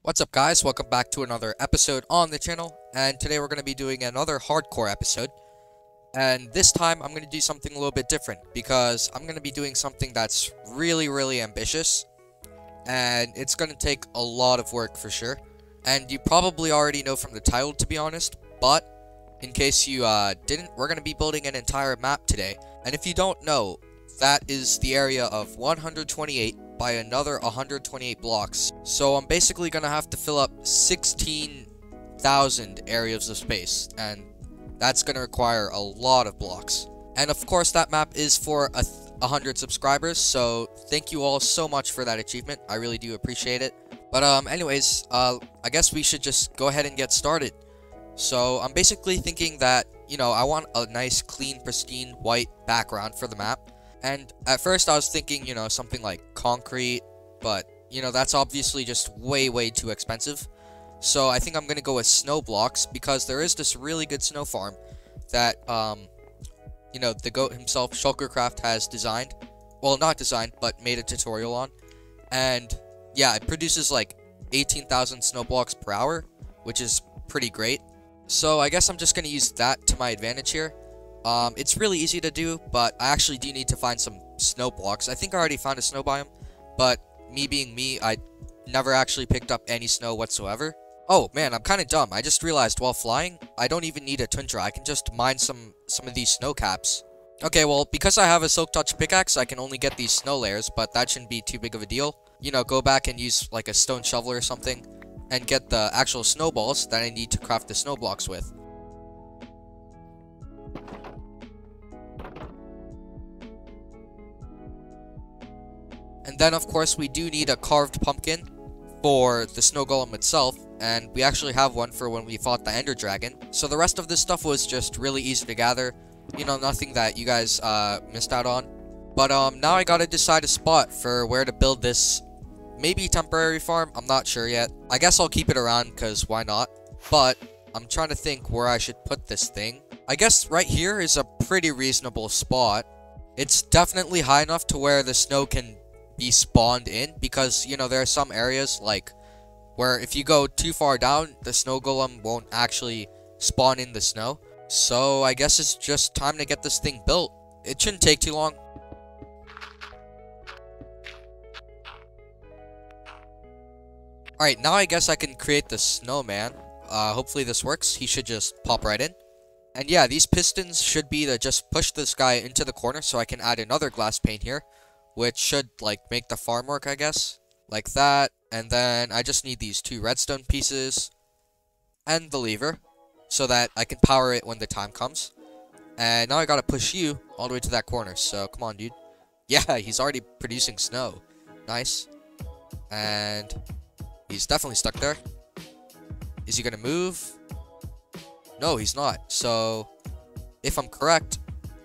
What's up guys, welcome back to another episode on the channel, and today we're going to be doing another hardcore episode. And this time I'm going to do something a little bit different, because I'm going to be doing something that's really ambitious, and it's going to take a lot of work for sure. And you probably already know from the title, to be honest, but in case you didn't, we're going to be building an entire map today. And if you don't know, that is the area of 128 by another 128 blocks. So I'm basically gonna have to fill up 16,000 areas of space, and that's gonna require a lot of blocks. And of course that map is for 100 subscribers, so thank you all so much for that achievement. I really do appreciate it. But anyways, I guess we should just go ahead and get started. So I'm basically thinking that, you know, I want a nice clean pristine white background for the map. And at first I was thinking, you know, something like concrete, but, you know, that's obviously just way too expensive. So I think I'm going to go with snow blocks, because there is this really good snow farm that, you know, the goat himself, Shulkercraft, has designed. Well, not designed, but made a tutorial on. And, yeah, it produces like 18,000 snow blocks per hour, which is pretty great. So I guess I'm just going to use that to my advantage here. It's really easy to do, but I actually do need to find some snow blocks. I think I already found a snow biome, but me being me, I never actually picked up any snow whatsoever. Oh man, I'm kind of dumb. I just realized while flying, I don't even need a tundra. I can just mine some of these snow caps. Okay, well, because I have a silk touch pickaxe, I can only get these snow layers, but that shouldn't be too big of a deal. You know, go back and use like a stone shovel or something, and get the actual snowballs that I need to craft the snow blocks with. And then, of course, we do need a carved pumpkin for the snow golem itself, and we actually have one for when we fought the ender dragon. So the rest of this stuff was just really easy to gather. You know, nothing that you guys missed out on. But now I gotta decide a spot for where to build this maybe temporary farm. I'm not sure yet. I guess I'll keep it around, because why not? But I'm trying to think where I should put this thing. I guess right here is a pretty reasonable spot. It's definitely high enough to where the snow can be spawned in, because, you know, there are some areas like where if you go too far down, the snow golem won't actually spawn in the snow. So I guess it's just time to get this thing built. It shouldn't take too long. Alright, now I guess I can create the snowman. Hopefully this works. He should just pop right in. And yeah, these pistons should be to just push this guy into the corner, so I can add another glass pane here, which should, like, make the farm work, I guess. Like that. And then I just need these 2 redstone pieces. And the lever. So that I can power it when the time comes. And now I gotta push you all the way to that corner. So, come on, dude. Yeah, he's already producing snow. Nice. And he's definitely stuck there. Is he gonna move? No, he's not. So, if I'm correct,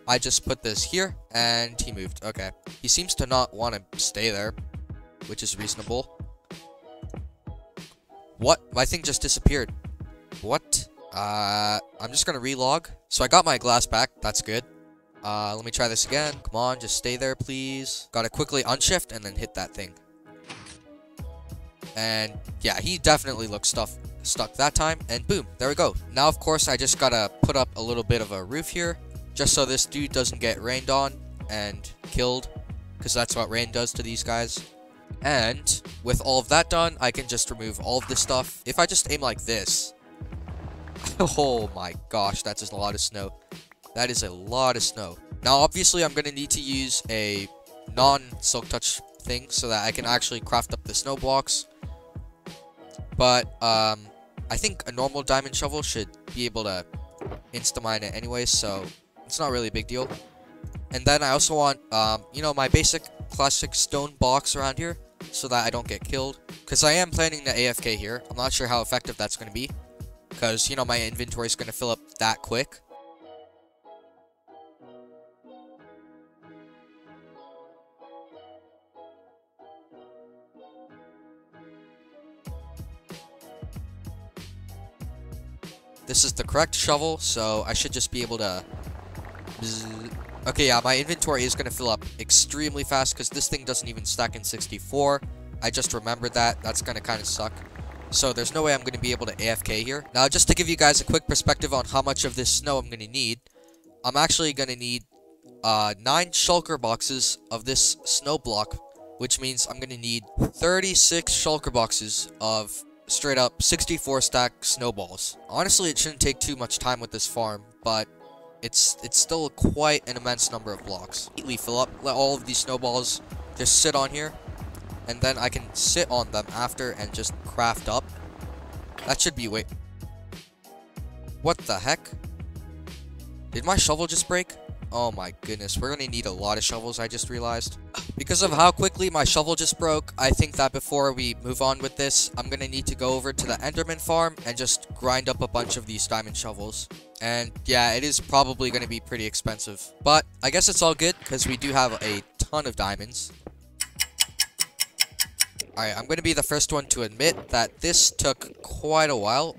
I just put this here, and he moved. Okay. He seems to not want to stay there, which is reasonable. What? My thing just disappeared. What? I'm just gonna relog. So I got my glass back. That's good. Let me try this again. Come on, just stay there, please. Gotta quickly unshift and then hit that thing. And yeah, he definitely looks stuck that time. And boom, there we go. Now, of course, I just gotta put up a little bit of a roof here, just so this dude doesn't get rained on and killed, because that's what rain does to these guys. And with all of that done, I can just remove all of this stuff. If I just aim like this. Oh my gosh, that's just a lot of snow. That is a lot of snow. Now, obviously, I'm going to need to use a non-silk touch thing so that I can actually craft up the snow blocks. But I think a normal diamond shovel should be able to insta-mine it anyway, so it's not really a big deal. And then I also want, you know, my basic classic stone box around here, so that I don't get killed. Because I am planning to AFK here. I'm not sure how effective that's going to be, because, you know, my inventory is going to fill up that quick. This is the correct shovel, so I should just be able to... Okay, yeah, my inventory is going to fill up extremely fast, because this thing doesn't even stack in 64. I just remembered that. That's going to kind of suck. so there's no way I'm going to be able to AFK here. Now, just to give you guys a quick perspective on how much of this snow I'm going to need, I'm actually going to need 9 shulker boxes of this snow block, which means I'm going to need 36 shulker boxes of straight up 64 stack snowballs. Honestly, it shouldn't take too much time with this farm, but it's still quite an immense number of blocks. Fill up, let all of these snowballs just sit on here, and then I can sit on them after and just craft up. That should be What the heck? Did my shovel just break? Oh my goodness, we're gonna need a lot of shovels, I just realized. Because of how quickly my shovel just broke, I think that before we move on with this, I'm gonna need to go over to the Enderman farm and just grind up a bunch of these diamond shovels. And yeah, it is probably gonna be pretty expensive. But I guess it's all good, because we do have a ton of diamonds. Alright, I'm gonna be the first one to admit that this took quite a while.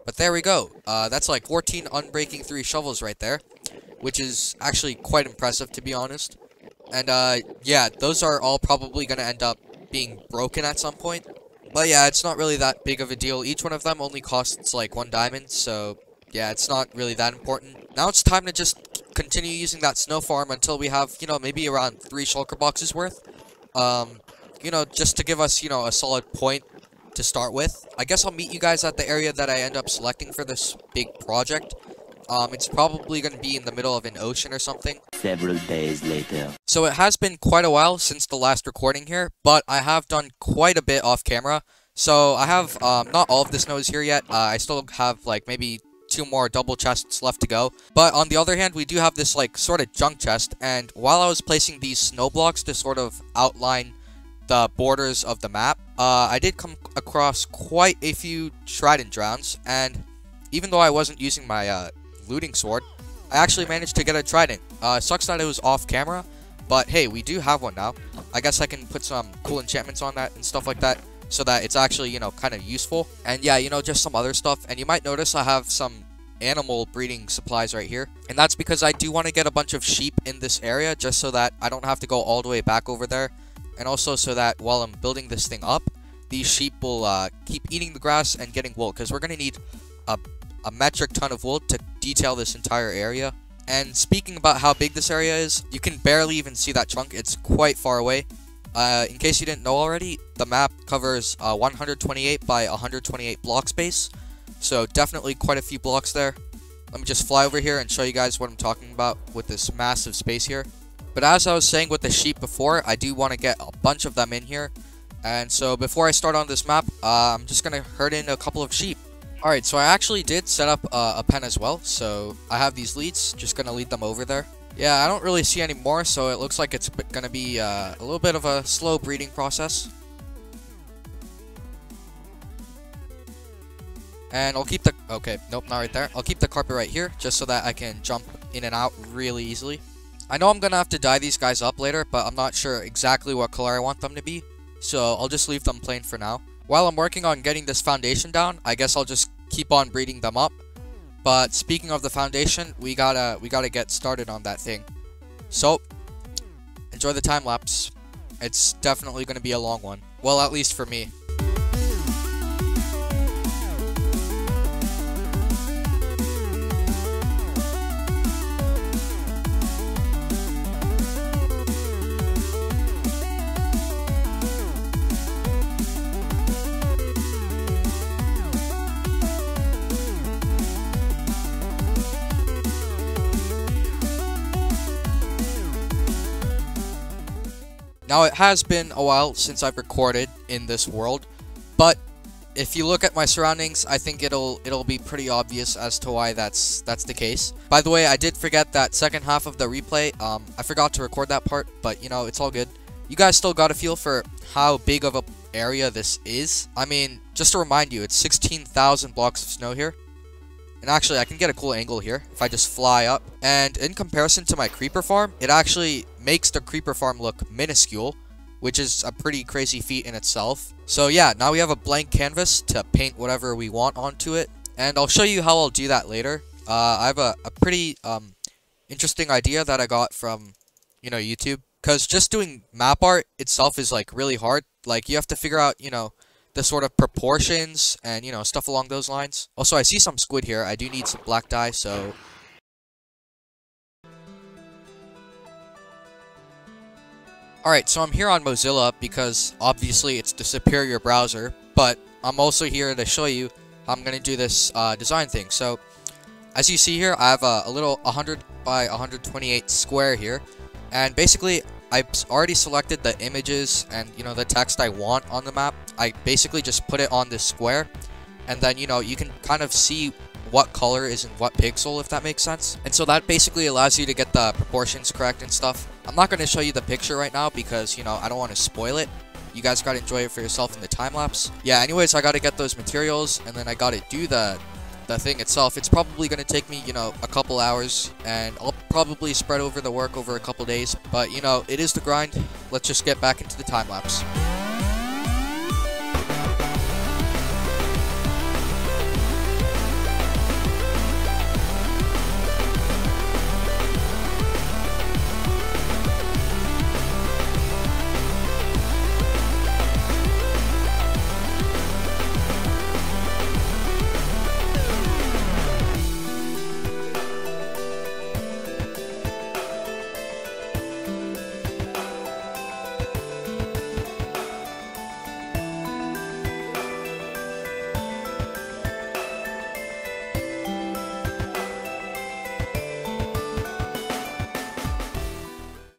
But there we go. That's like 14 unbreaking 3 shovels right there, which is actually quite impressive, to be honest. And, yeah, those are all probably going to end up being broken at some point. But, yeah, it's not really that big of a deal. Each one of them only costs, like, 1 diamond, so, yeah, it's not really that important. Now it's time to just continue using that snow farm until we have, you know, maybe around 3 shulker boxes worth. You know, just to give us, you know, a solid point to start with. I guess I'll meet you guys at the area that I end up selecting for this big project. It's probably going to be in the middle of an ocean or something. Several days later. So it has been quite a while since the last recording here, but I have done quite a bit off camera. So I have, not all of the snow is here yet. I still have, like, maybe 2 more double chests left to go. But on the other hand, we do have this, like, sort of junk chest. And while I was placing these snow blocks to sort of outline the borders of the map, I did come across quite a few trident drowns. And even though I wasn't using my, looting sword, I actually managed to get a trident. Sucks that it was off camera, but hey, we do have one now. I guess I can put some cool enchantments on that and stuff like that, so that it's actually, you know, kind of useful. And yeah, you know, just some other stuff. And you might notice I have some animal breeding supplies right here, and that's because I do want to get a bunch of sheep in this area, just so that I don't have to go all the way back over there, and also so that while I'm building this thing up, these sheep will keep eating the grass and getting wool, because we're going to need a metric ton of wool to detail this entire area. And speaking about how big this area is, you can barely even see that chunk. It's quite far away. In case you didn't know already, the map covers 128 by 128 block space, so definitely quite a few blocks there. Let me just fly over here and show you guys what I'm talking about with this massive space here. But as I was saying with the sheep before, I do want to get a bunch of them in here. And so before I start on this map, I'm just going to herd in a couple of sheep. Alright, so I actually did set up a pen as well, so I have these leads, just gonna lead them over there. Yeah, I don't really see any more, so it looks like it's gonna be a little bit of a slow breeding process. And I'll keep the... okay, nope, not right there. I'll keep the carpet right here, just so that I can jump in and out really easily. I know I'm gonna have to dye these guys up later, but I'm not sure exactly what color I want them to be, so I'll just leave them plain for now. While I'm working on getting this foundation down, I guess I'll just keep on breeding them up. But speaking of the foundation, we gotta get started on that thing. So, enjoy the time lapse. It's definitely gonna be a long one. Well, at least for me. Now, it has been a while since I've recorded in this world, but if you look at my surroundings, I think it'll be pretty obvious as to why that's the case. By the way, I did forget that second half of the replay. I forgot to record that part, but you know, it's all good. You guys still got a feel for how big of a area this is. I mean, just to remind you, it's 16,000 blocks of snow here. And actually, I can get a cool angle here if I just fly up. And in comparison to my creeper farm, it actually makes the creeper farm look minuscule, which is a pretty crazy feat in itself. So yeah, now we have a blank canvas to paint whatever we want onto it. And I'll show you how I'll do that later. I have a pretty interesting idea that I got from, you know, YouTube. Because just doing map art itself is like really hard. Like, you have to figure out, you know, the sort of proportions and, you know, stuff along those lines. Also, I see some squid here. I do need some black dye, so... Alright, so I'm here on Mozilla because obviously it's the superior browser, but I'm also here to show you how I'm going to do this design thing. So, as you see here, I have a little 100 by 128 square here, and basically I've already selected the images and, you know, the text I want on the map. I basically just put it on this square, and then, you know, you can kind of see what color is in what pixel, if that makes sense. And so that basically allows you to get the proportions correct and stuff. I'm not going to show you the picture right now because, you know, I don't want to spoil it. You guys got to enjoy it for yourself in the time-lapse. Yeah, anyways, I got to get those materials, and then I got to do the thing itself. It's probably going to take me, you know, a couple hours, and I'll probably spread over the work over a couple days. But, you know, it is the grind. Let's just get back into the time-lapse.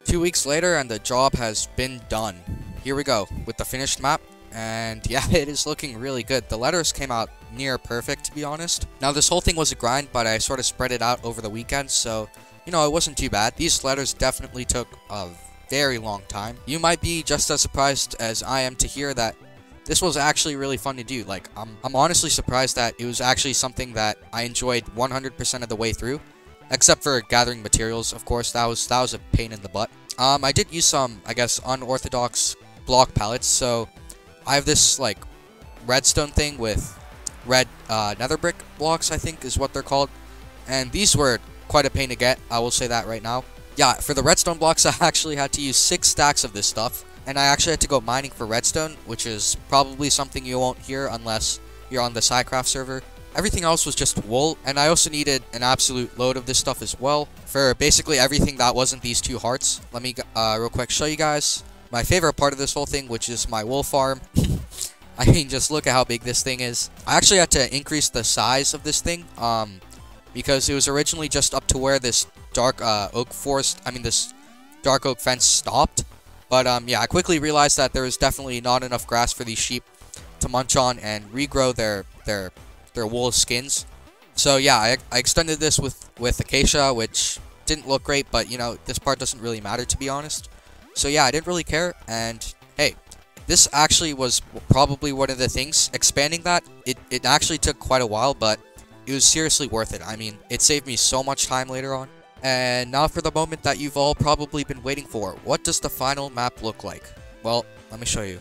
2 weeks later, and the job has been done. Here we go with the finished map, and yeah, it is looking really good. The letters came out near perfect, to be honest. Now, this whole thing was a grind, but I sort of spread it out over the weekend, so, you know, it wasn't too bad. These letters definitely took a very long time. You might be just as surprised as I am to hear that this was actually really fun to do. Like, I'm honestly surprised that it was actually something that I enjoyed 100% of the way through. Except for gathering materials, of course. That was a pain in the butt. I did use some, I guess, unorthodox block palettes. So, I have this, like, redstone thing with red nether brick blocks, I think is what they're called. And these were quite a pain to get, I will say that right now. Yeah, for the redstone blocks, I actually had to use 6 stacks of this stuff. And I actually had to go mining for redstone, which is probably something you won't hear unless you're on the Psycraft server. Everything else was just wool, and I also needed an absolute load of this stuff as well for basically everything that wasn't these 2 hearts. Let me real quick show you guys my favorite part of this whole thing, which is my wool farm. I mean, just look at how big this thing is. I actually had to increase the size of this thing, because it was originally just up to where this dark oak forest, this dark oak fence stopped. But yeah, I quickly realized that there was definitely not enough grass for these sheep to munch on and regrow their wool skins. So yeah, I extended this with acacia, which didn't look great, but you know, this part doesn't really matter, to be honest. So yeah, I didn't really care, and hey, this actually was probably one of the things. Expanding that, it actually took quite a while, but it was seriously worth it. I mean, it saved me so much time later on. And now for the moment that you've all probably been waiting for. What does the final map look like? Well, let me show you.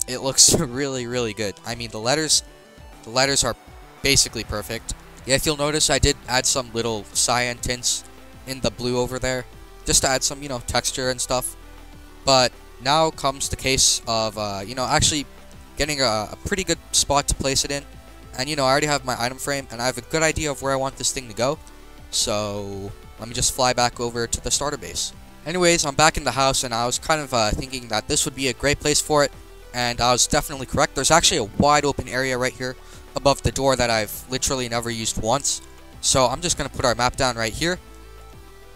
It looks really, really good. I mean, the letters are basically perfect. Yeah, if you'll notice, I did add some little cyan tints in the blue over there, just to add some, you know, texture and stuff. But now comes the case of, you know, actually getting a pretty good spot to place it in. And, you know, I already have my item frame, and I have a good idea of where I want this thing to go. So, let me just fly back over to the starter base. Anyways, I'm back in the house, and I was kind of thinking that this would be a great place for it. And I was definitely correct. There's actually a wide open area right here above the door that I've literally never used once. So I'm just going to put our map down right here.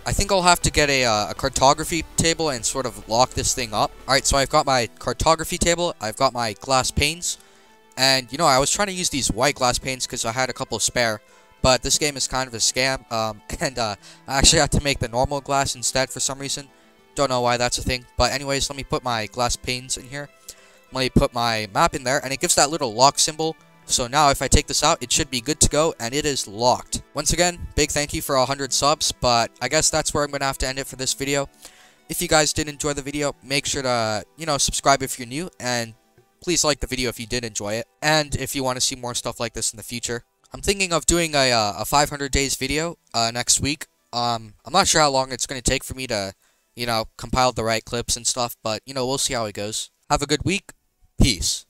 I think I'll have to get a cartography table and sort of lock this thing up. Alright, so I've got my cartography table. I've got my glass panes. And, you know, I was trying to use these white glass panes because I had a couple spare. But this game is kind of a scam. And I actually had to make the normal glass instead for some reason. Don't know why that's a thing. But anyways, let me put my glass panes in here. Let me put my map in there. And it gives that little lock symbol. So now if I take this out, it should be good to go, and it is locked. Once again, big thank you for 100 subs, but I guess that's where I'm going to have to end it for this video. If you guys did enjoy the video, make sure to, you know, subscribe if you're new, and please like the video if you did enjoy it, and if you want to see more stuff like this in the future. I'm thinking of doing a 500 days video next week. I'm not sure how long it's going to take for me to, you know, compile the right clips and stuff, but, you know, we'll see how it goes. Have a good week. Peace.